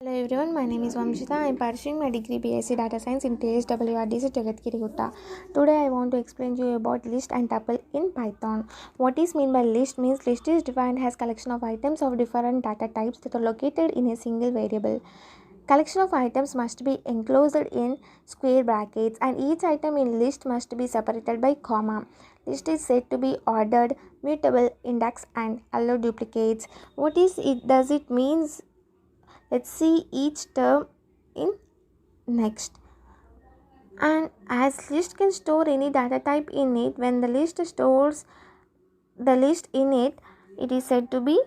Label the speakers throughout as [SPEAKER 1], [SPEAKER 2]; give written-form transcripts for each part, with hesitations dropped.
[SPEAKER 1] Hello everyone, my name is Vamshita. I am pursuing my degree BSc Data Science in TSWRDC Jagadgiri Gutta. Today I want to explain to you about list and tuple in Python. What is mean by list means list is defined as collection of items of different data types that are located in a single variable. Collection of items must be enclosed in square brackets and each item in list must be separated by comma. List is said to be ordered, mutable, indexed and allow duplicates. What is it? Does it means? Let's see each term in next. And as list can store any data type in it, when the list stores the list in it, it is said to be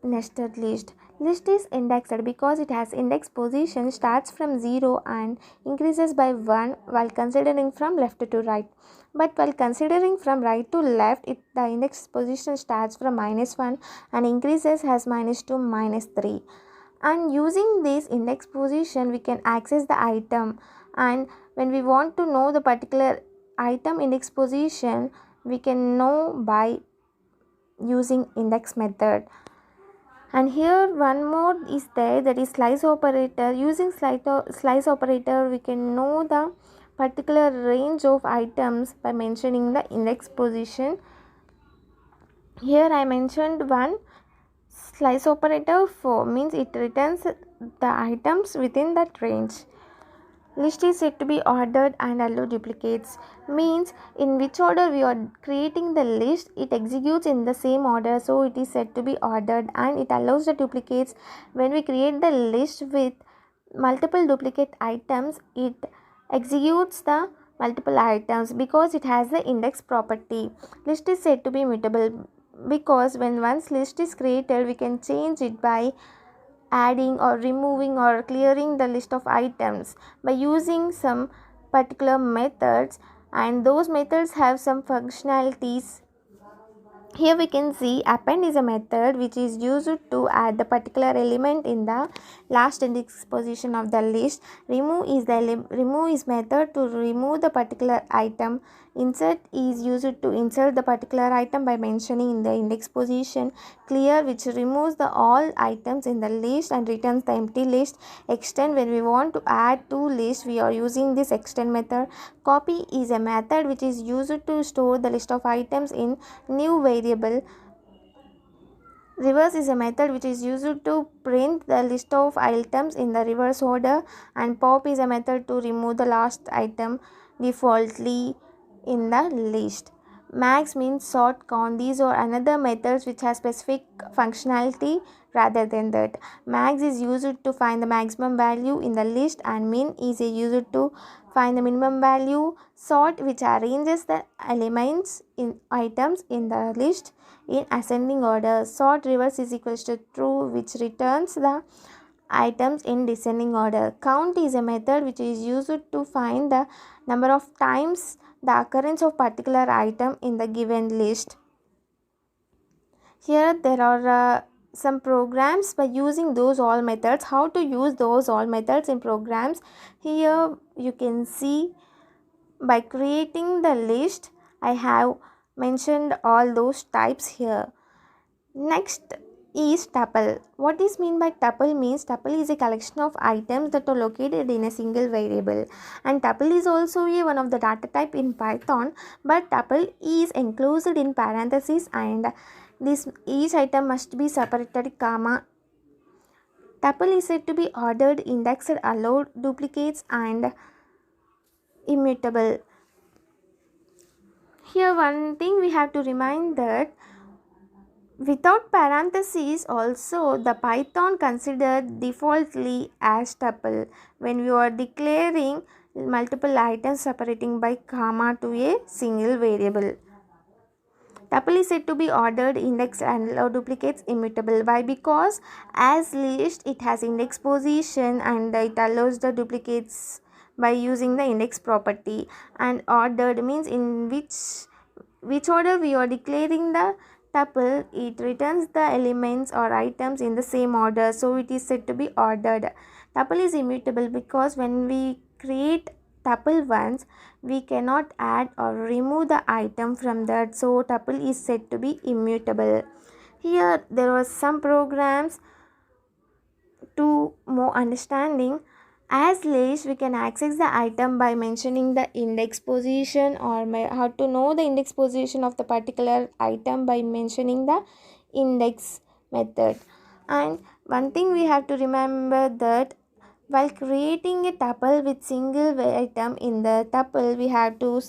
[SPEAKER 1] nested list. List is indexed because it has index position starts from 0 and increases by 1 while considering from left to right. But while considering from right to left, the index position starts from -1 and increases as -2, -3. And using this index position we can access the item, and when we want to know the particular item index position we can know by using index method. And here one more is there, that is slice operator. Using slice operator we can know the particular range of items by mentioning the index position. Here I mentioned one slice operator for means it returns the items within that range. List is said to be ordered and allow duplicates means in which order we are creating the list it executes in the same order, so it is said to be ordered, and it allows the duplicates. When we create the list with multiple duplicate items it executes the multiple items because it has the index property. List is said to be mutable because when once list is created we can change it by adding or removing or clearing the list of items by using some particular methods, and those methods have some functionalities. Here we can see append is a method which is used to add the particular element in the last index position of the list. Remove is method to remove the particular item. Insert is used to insert the particular item by mentioning in the index position. Clear, which removes the all items in the list and returns the empty list. Extend, when we want to add two lists we are using this extend method. Copy is a method which is used to store the list of items in new variable. Reverse is a method which is used to print the list of items in the reverse order, and pop is a method to remove the last item defaultly in the list. Max means sort, count. These are another methods which has specific functionality rather than that. Max is used to find the maximum value in the list, and min is used to find the minimum value. Sort, which arranges the elements in items in the list in ascending order. Sort reverse is equals to true, which returns the items in descending order. Count is a method which is used to find the number of times the occurrence of particular item in the given list. Here there are some programs by using those all methods. How to use those all methods in programs? Here you can see by creating the list I have mentioned all those types here. Next is tuple. What is mean by tuple means tuple is a collection of items that are located in a single variable, and tuple is also one of the data type in Python, but tuple is enclosed in parentheses and this each item must be separated comma. Tuple is said to be ordered, indexed, allowed duplicates and immutable. Here one thing we have to remind that without parentheses also the Python considered defaultly as tuple when we are declaring multiple items separating by comma to a single variable. Tuple is said to be ordered, indexed and allow duplicates immutable. Why? Because as list it has index position and it allows the duplicates by using the index property, and ordered means in which order we are declaring the tuple it returns the elements or items in the same order, so it is said to be ordered. Tuple is immutable because when we create tuple once we cannot add or remove the item from that, so tuple is said to be immutable. Here there are some programs to more understanding, as list we can access the item by mentioning the index position, or how to know the index position of the particular item by mentioning the index method. And one thing we have to remember that while creating a tuple with single item in the tuple, we have to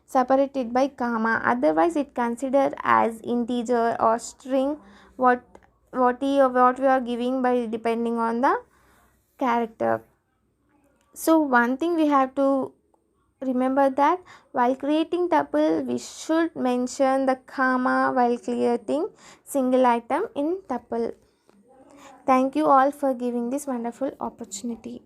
[SPEAKER 1] separate it by comma, otherwise it considered as integer or string, what what we are giving by depending on the character. So one thing we have to remember that while creating tuple we should mention the comma while creating single item in tuple. Thank you all for giving this wonderful opportunity.